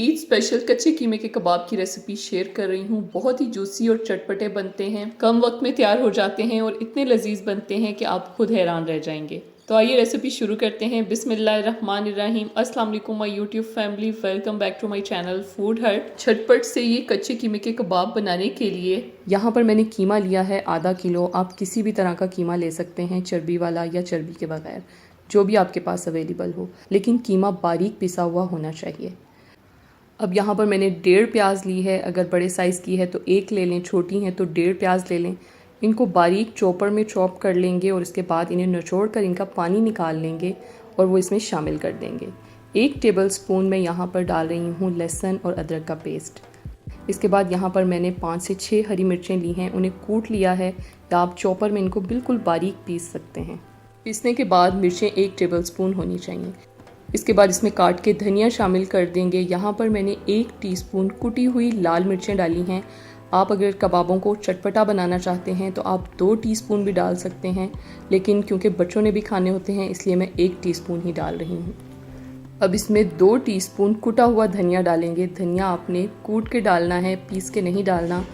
Eid special कच्चे कीमे के कबाब की रेसिपी शेयर कर रही हूँ। बहुत ही जूसी और चटपटे बनते हैं, कम वक्त में तैयार हो जाते हैं और इतने लजीज बनते हैं कि आप खुद हैरान रह जाएंगे। तो आइए रेसिपी शुरू करते हैं। बिस्मिल्लाहिर्रहमानिर्रहीम। अस्सलाम वालेकुम my YouTube family, welcome back to my channel Food Hut. झटपट से ये कच्चे कीमे के कबाब बनाने के लिए यहाँ पर मैंने कीमा लिया है आधा किलो। आप किसी भी तरह का कीमा ले सकते हैं, चर्बी वाला या चर्बी के बगैर, जो भी आपके पास अवेलेबल हो, लेकिन कीमा बारीक पिसा हुआ होना चाहिए। अब यहाँ पर मैंने 1.5 प्याज ली है। अगर बड़े साइज़ की है तो 1 ले लें, छोटी हैं तो 1.5 प्याज ले लें। इनको बारीक चॉपर में चॉप कर लेंगे और इसके बाद इन्हें निचोड़ कर इनका पानी निकाल लेंगे और वो इसमें शामिल कर देंगे। 1 टेबलस्पून मैं यहाँ पर डाल रही हूँ लहसुन और अदरक का पेस्ट। इसके बाद यहाँ पर मैंने 5 से 6 हरी मिर्चें ली हैं, उन्हें कूट लिया है या आप चॉपर में इनको बिल्कुल बारीक पीस सकते हैं। पीसने के बाद मिर्चें 1 टेबलस्पून होनी चाहिए। इसके बाद इसमें काट के धनिया शामिल कर देंगे। यहाँ पर मैंने 1 टीस्पून कुटी हुई लाल मिर्चें डाली हैं। आप अगर कबाबों को चटपटा बनाना चाहते हैं तो आप 2 टीस्पून भी डाल सकते हैं, लेकिन क्योंकि बच्चों ने भी खाने होते हैं इसलिए मैं 1 टीस्पून ही डाल रही हूँ। अब इसमें 2 टीस्पून कुटा हुआ धनिया डालेंगे। धनिया आपने कूट के डालना है, पीस के नहीं डालना,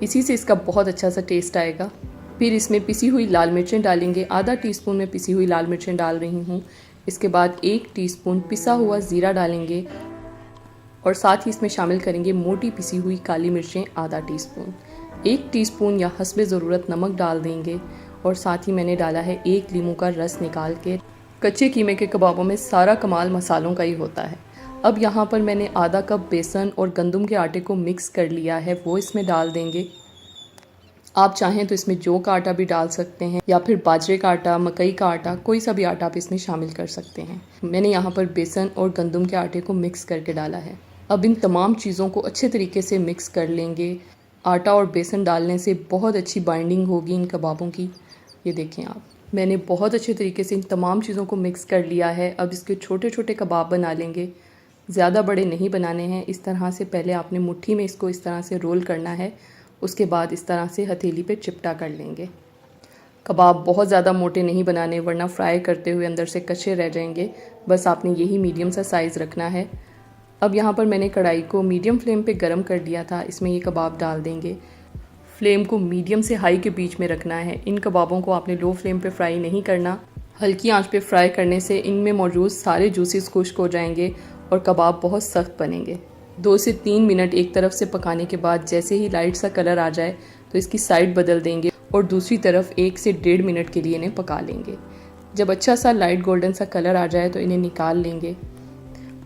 इसी से इसका बहुत अच्छा सा टेस्ट आएगा। फिर इसमें पिसी हुई लाल मिर्चें डालेंगे। आधा टीस्पून में पिसी हुई लाल मिर्चें डाल रही हूँ। इसके बाद 1 टीस्पून पिसा हुआ ज़ीरा डालेंगे और साथ ही इसमें शामिल करेंगे मोटी पिसी हुई काली मिर्चें आधा टीस्पून। 1 टीस्पून या हस्बे ज़रूरत नमक डाल देंगे और साथ ही मैंने डाला है 1 लीमू का रस निकाल के। कच्चे कीमे के कबाबों में सारा कमाल मसालों का ही होता है। अब यहाँ पर मैंने आधा कप बेसन और गंदम के आटे को मिक्स कर लिया है, वो इसमें डाल देंगे। आप चाहें तो इसमें जौ का आटा भी डाल सकते हैं या फिर बाजरे का आटा, मकई का आटा, कोई सा भी आटा आप इसमें शामिल कर सकते हैं। मैंने यहाँ पर बेसन और गंदम के आटे को मिक्स करके डाला है। अब इन तमाम चीज़ों को अच्छे तरीके से मिक्स कर लेंगे। आटा और बेसन डालने से बहुत अच्छी बाइंडिंग होगी इन कबाबों की। ये देखें आप, मैंने बहुत अच्छे तरीके से इन तमाम चीज़ों को मिक्स कर लिया है। अब इसके छोटे छोटे कबाब बना लेंगे, ज़्यादा बड़े नहीं बनाने हैं। इस तरह से पहले आपने मुट्ठी में इसको इस तरह से रोल करना है, उसके बाद इस तरह से हथेली पे चिपटा कर लेंगे। कबाब बहुत ज़्यादा मोटे नहीं बनाने, वरना फ्राई करते हुए अंदर से कच्चे रह जाएंगे। बस आपने यही मीडियम सा साइज़ रखना है। अब यहाँ पर मैंने कढ़ाई को मीडियम फ्लेम पे गरम कर दिया था, इसमें ये कबाब डाल देंगे। फ्लेम को मीडियम से हाई के बीच में रखना है। इन कबाबों को आपने लो फ्लेम पे फ्राई नहीं करना। हल्की आंच पे फ्राई करने से इनमें मौजूद सारे जूसेस खुश्क हो जाएंगे और कबाब बहुत सख्त बनेंगे। 2 से 3 मिनट एक तरफ से पकाने के बाद जैसे ही लाइट सा कलर आ जाए तो इसकी साइड बदल देंगे और दूसरी तरफ 1 से 1.5 मिनट के लिए इन्हें पका लेंगे। जब अच्छा सा लाइट गोल्डन सा कलर आ जाए तो इन्हें निकाल लेंगे।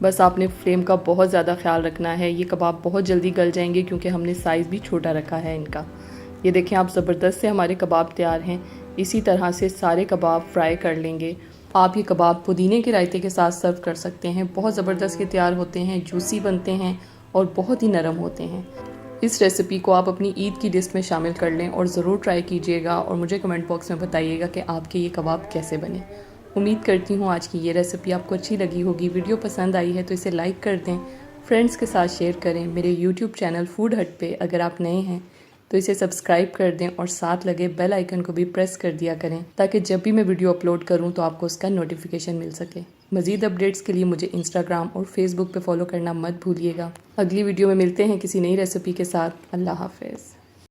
बस आपने फ्लेम का बहुत ज़्यादा ख्याल रखना है। ये कबाब बहुत जल्दी गल जाएंगे क्योंकि हमने साइज़ भी छोटा रखा है इनका। ये देखें आप, ज़बरदस्त से हमारे कबाब तैयार हैं। इसी तरह से सारे कबाब फ्राई कर लेंगे। आप ये कबाब पुदीने के रायते के साथ सर्व कर सकते हैं। बहुत ज़बरदस्त के तैयार होते हैं, जूसी बनते हैं और बहुत ही नरम होते हैं। इस रेसिपी को आप अपनी ईद की लिस्ट में शामिल कर लें और ज़रूर ट्राई कीजिएगा और मुझे कमेंट बॉक्स में बताइएगा कि आपके ये कबाब कैसे बने। उम्मीद करती हूँ आज की ये रेसिपी आपको अच्छी लगी होगी। वीडियो पसंद आई है तो इसे लाइक कर दें, फ्रेंड्स के साथ शेयर करें। मेरे यूट्यूब चैनल फूड हट पे अगर आप नए हैं तो इसे सब्सक्राइब कर दें और साथ लगे बेल आइकन को भी प्रेस कर दिया करें ताकि जब भी मैं वीडियो अपलोड करूं तो आपको उसका नोटिफिकेशन मिल सके। मज़ीद अपडेट्स के लिए मुझे इंस्टाग्राम और फेसबुक पे फॉलो करना मत भूलिएगा। अगली वीडियो में मिलते हैं किसी नई रेसिपी के साथ। अल्लाह हाफ़िज़।